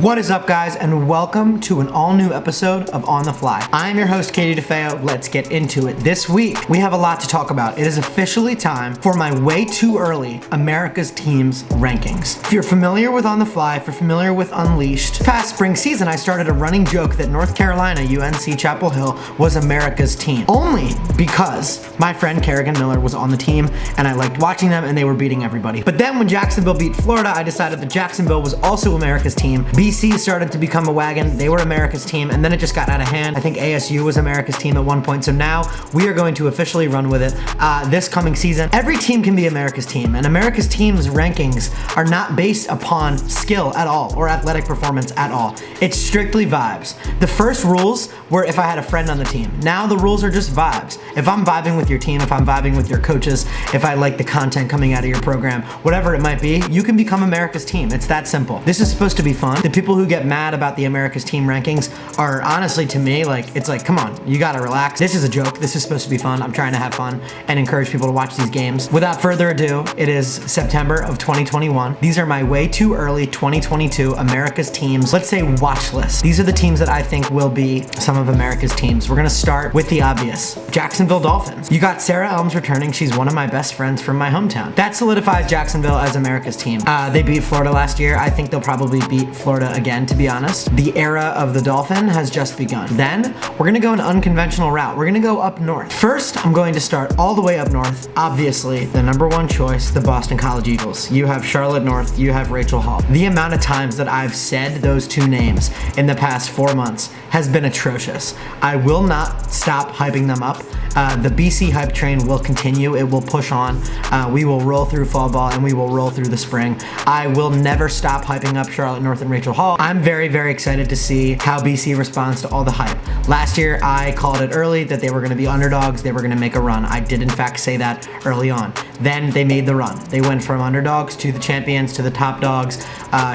What is up, guys, and welcome to an all-new episode of On the Fly. I'm your host, Katie DeFeo. Let's get into it. This week, we have a lot to talk about. It is officially time for my way too early America's Teams rankings. If you're familiar with On the Fly, if you're familiar with Unleashed, past spring season, I started a running joke that North Carolina, UNC Chapel Hill, was America's team. Only because my friend Kerrigan Miller was on the team, and I liked watching them, and they were beating everybody. But then when Jacksonville beat Florida, I decided that Jacksonville was also America's team. BC started to become a wagon. They were America's team, and then it just got out of hand. I think ASU was America's team at one point, so now we are going to officially run with it this coming season. Every team can be America's team, and America's team's rankings are not based upon skill at all or athletic performance at all. It's strictly vibes. The first rules were if I had a friend on the team. Now the rules are just vibes. If I'm vibing with your team, if I'm vibing with your coaches, if I like the content coming out of your program, whatever it might be, you can become America's team. It's that simple. This is supposed to be fun. The people who get mad about the America's Team rankings are honestly, to me, it's like, come on, you gotta relax. This is a joke. This is supposed to be fun. I'm trying to have fun and encourage people to watch these games. Without further ado, it is September of 2021. These are my way too early 2022 America's Teams, let's say, watch list. These are the teams that I think will be some of America's teams. We're gonna start with the obvious. Jacksonville Dolphins. You got Sarah Elms returning. She's one of my best friends from my hometown. That solidifies Jacksonville as America's team. They beat Florida last year. I think they'll probably beat Florida again, to be honest. The era of the Dolphin has just begun. Then, we're gonna go an unconventional route. We're gonna go up north. First, I'm going to start all the way up north. Obviously, the number one choice, the Boston College Eagles. You have Charlotte North, you have Rachel Hall. The amount of times that I've said those two names in the past 4 months has been atrocious. I will not stop hyping them up. The BC hype train will continue. It will push on. We will roll through fall ball and we will roll through the spring. I will never stop hyping up Charlotte North and Rachel Hall. I'm very, very excited to see how BC responds to all the hype. Last year, I called it early that they were gonna be underdogs. They were gonna make a run. I did in fact say that early on. Then they made the run. They went from underdogs to the champions to the top dogs.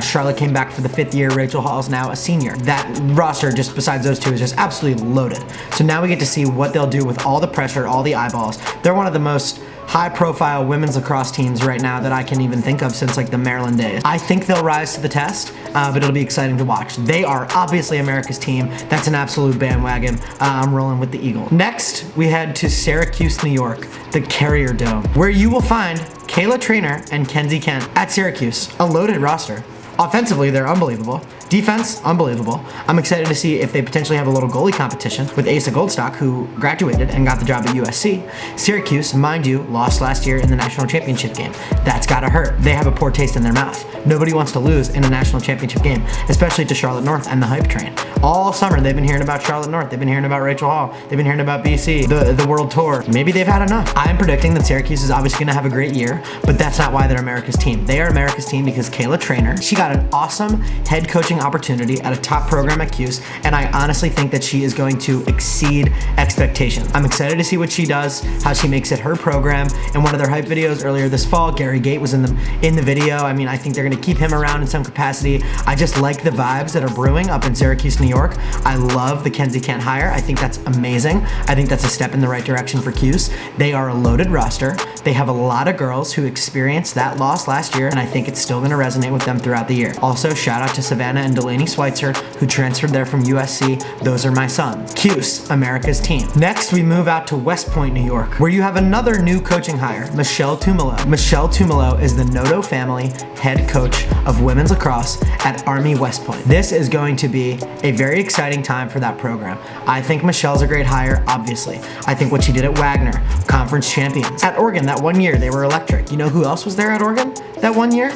Charlotte came back for the 5th year. Rachel Hall is now a senior. That roster, just besides those two, is just absolutely loaded. So now we get to see what they'll do with all the pressure, all the eyeballs. They're one of the most high-profile women's lacrosse teams right now that I can even think of since the Maryland days. I think they'll rise to the test, but it'll be exciting to watch. They are obviously America's team. That's an absolute bandwagon. I'm rolling with the Eagles. Next, we head to Syracuse, New York, the Carrier Dome, where you will find Kayla Trainer and Kenzie Kent at Syracuse, a loaded roster. Offensively, they're unbelievable. Defense, unbelievable. I'm excited to see if they potentially have a little goalie competition with Asa Goldstock, who graduated and got the job at USC. Syracuse, mind you, lost last year in the national championship game. That's gotta hurt. They have a poor taste in their mouth. Nobody wants to lose in a national championship game, especially to Charlotte North and the hype train. All summer, they've been hearing about Charlotte North. They've been hearing about Rachel Hall. They've been hearing about BC, the World Tour. Maybe they've had enough. I'm predicting that Syracuse is obviously gonna have a great year, but that's not why they're America's team. They are America's team because Kayla Trainer, she got an awesome head coaching opportunity at a top program at Cuse, and I honestly think that she is going to exceed expectations. I'm excited to see what she does, how she makes it her program. In one of their hype videos earlier this fall, Gary Gate was in the video. I mean, I think they're gonna keep him around in some capacity. I just like the vibes that are brewing up in Syracuse, New York. I love the Kenzie Kent hire. I think that's amazing. I think that's a step in the right direction for Cuse. They are a loaded roster. They have a lot of girls who experienced that loss last year, and I think it's still gonna resonate with them throughout the year. Also, shout out to Savannah and Delaney Schweitzer, who transferred there from USC. Those are my sons. Cuse, America's team. Next, we move out to West Point, New York, where you have another new coaching hire, Michelle Tumalo. Michelle Tumalo is the Noto family head coach of women's lacrosse at Army West Point. This is going to be a very exciting time for that program. I think Michelle's a great hire, obviously. I think what she did at Wagner, conference champions. At Oregon, that one year, they were electric. You know who else was there at Oregon that one year?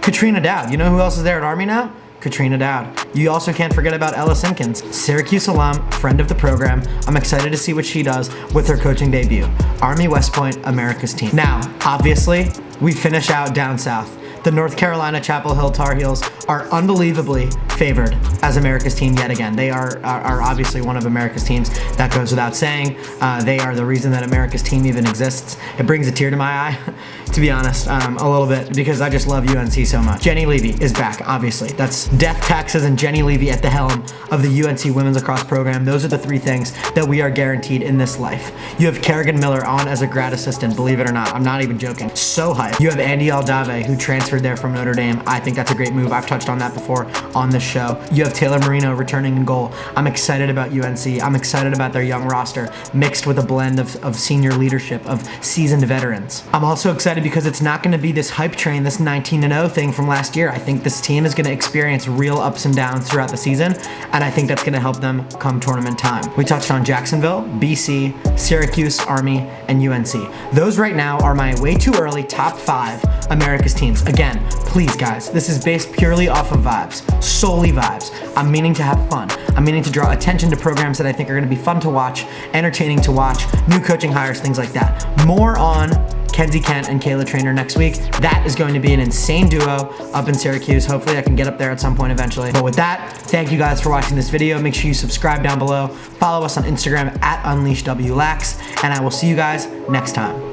Katrina Dowd. You know who else is there at Army now? Katrina Dowd. You also can't forget about Ella Simpkins, Syracuse alum, friend of the program. I'm excited to see what she does with her coaching debut. Army West Point, America's team. Now, obviously, we finish out down south. The North Carolina Chapel Hill Tar Heels are unbelievably favored as America's team yet again. They are obviously one of America's teams. That goes without saying. They are the reason that America's team even exists. It brings a tear to my eye, to be honest, a little bit, because I just love UNC so much. Jenny Levy is back, obviously. That's death, taxes, and Jenny Levy at the helm of the UNC women's lacrosse program. Those are the three things that we are guaranteed in this life. You have Kerrigan Miller on as a grad assistant, believe it or not. I'm not even joking. So hyped. You have Andy Aldave, who transferred there from Notre Dame. I think that's a great move. I've touched on that before on this show. You have Taylor Marino returning in goal. I'm excited about UNC. I'm excited about their young roster mixed with a blend of senior leadership, of seasoned veterans. I'm also excited because it's not going to be this hype train, this 19-0 thing from last year. I think this team is going to experience real ups and downs throughout the season, and I think that's going to help them come tournament time. We touched on Jacksonville, BC, Syracuse, Army, and UNC. Those right now are my way too early top 5 America's teams. Again, please guys, this is based purely off of vibes, solely vibes. I'm meaning to have fun. I'm meaning to draw attention to programs that I think are going to be fun to watch, entertaining to watch, new coaching hires, things like that. More on Kenzie Kent and Kayla Trainer next week. That is going to be an insane duo up in Syracuse. Hopefully I can get up there at some point eventually. But with that, thank you guys for watching this video. Make sure you subscribe down below. Follow us on Instagram at UnleashWLAX, and I will see you guys next time.